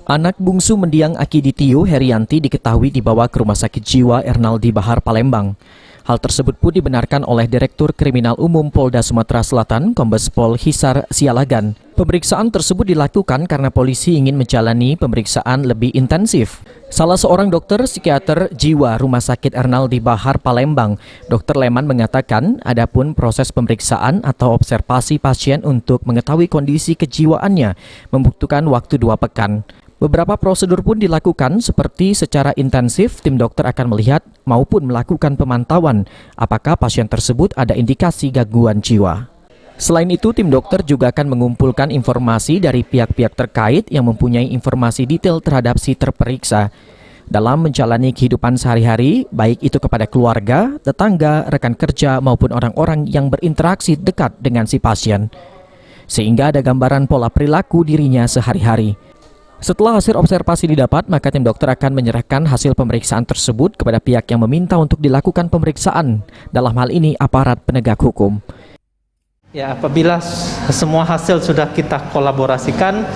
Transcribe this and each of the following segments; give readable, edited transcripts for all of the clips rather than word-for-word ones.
Anak bungsu mendiang Akiditio Herianti diketahui dibawa ke Rumah Sakit Jiwa Ernaldi Bahar, Palembang. Hal tersebut pun dibenarkan oleh Direktur Kriminal Umum Polda Sumatera Selatan, Kombes Pol Hisar Sialagan. Pemeriksaan tersebut dilakukan karena polisi ingin menjalani pemeriksaan lebih intensif. Salah seorang dokter psikiater jiwa Rumah Sakit Ernaldi Bahar, Palembang, Dr. Leman mengatakan, adapun proses pemeriksaan atau observasi pasien untuk mengetahui kondisi kejiwaannya membutuhkan waktu 2 pekan. Beberapa prosedur pun dilakukan seperti secara intensif tim dokter akan melihat maupun melakukan pemantauan apakah pasien tersebut ada indikasi gangguan jiwa. Selain itu, tim dokter juga akan mengumpulkan informasi dari pihak-pihak terkait yang mempunyai informasi detail terhadap si terperiksa dalam menjalani kehidupan sehari-hari, baik itu kepada keluarga, tetangga, rekan kerja maupun orang-orang yang berinteraksi dekat dengan si pasien, sehingga ada gambaran pola perilaku dirinya sehari-hari. Setelah hasil observasi didapat, maka tim dokter akan menyerahkan hasil pemeriksaan tersebut kepada pihak yang meminta untuk dilakukan pemeriksaan, dalam hal ini aparat penegak hukum. Ya, apabila semua hasil sudah kita kolaborasikan,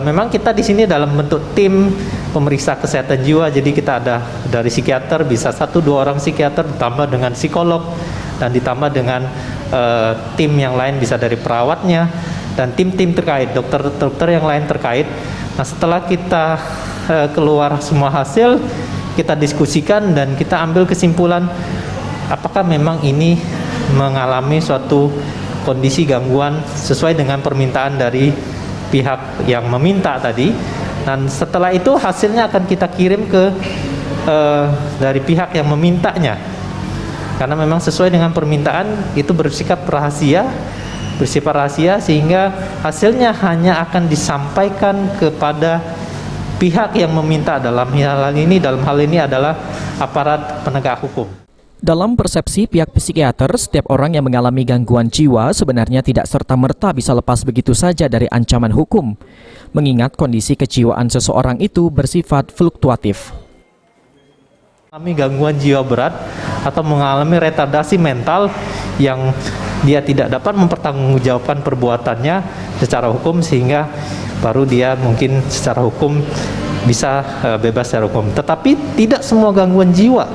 memang kita di sini dalam bentuk tim pemeriksa kesehatan jiwa, jadi kita ada dari psikiater, bisa 1-2 orang psikiater, ditambah dengan psikolog, dan ditambah dengan tim yang lain, bisa dari perawatnya, dan tim-tim terkait, dokter-dokter yang lain terkait. Nah, setelah kita keluar semua hasil, kita diskusikan dan kita ambil kesimpulan apakah memang ini mengalami suatu kondisi gangguan sesuai dengan permintaan dari pihak yang meminta tadi. Dan setelah itu hasilnya akan kita kirim ke dari pihak yang memintanya. Karena memang sesuai dengan permintaan itu bersifat rahasia sehingga hasilnya hanya akan disampaikan kepada pihak yang meminta. Dalam hal ini adalah aparat penegak hukum. Dalam persepsi pihak psikiater, setiap orang yang mengalami gangguan jiwa sebenarnya tidak serta-merta bisa lepas begitu saja dari ancaman hukum, mengingat kondisi kejiwaan seseorang itu bersifat fluktuatif. Mengalami gangguan jiwa berat atau mengalami retardasi mental yang dia tidak dapat mempertanggungjawabkan perbuatannya secara hukum, sehingga baru dia mungkin secara hukum bisa bebas secara hukum. Tetapi tidak semua gangguan jiwa,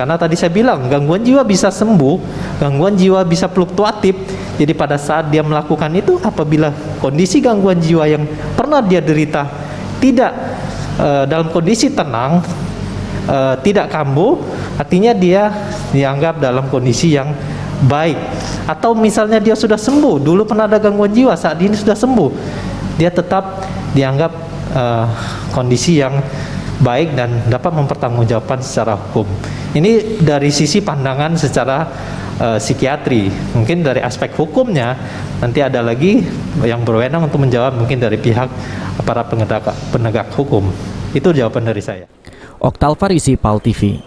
karena tadi saya bilang gangguan jiwa bisa sembuh, gangguan jiwa bisa fluktuatif. Jadi pada saat dia melakukan itu, apabila kondisi gangguan jiwa yang pernah dia derita tidak dalam kondisi tenang, tidak kambuh, artinya dia dianggap dalam kondisi yang baik. Atau misalnya dia sudah sembuh, dulu pernah ada gangguan jiwa, saat ini sudah sembuh, dia tetap dianggap kondisi yang baik dan dapat mempertanggungjawabkan secara hukum. Ini dari sisi pandangan secara psikiatri. Mungkin dari aspek hukumnya nanti ada lagi yang berwenang untuk menjawab, mungkin dari pihak para penegak hukum. Itu jawaban dari saya. Oktal Farisi, PAL TV.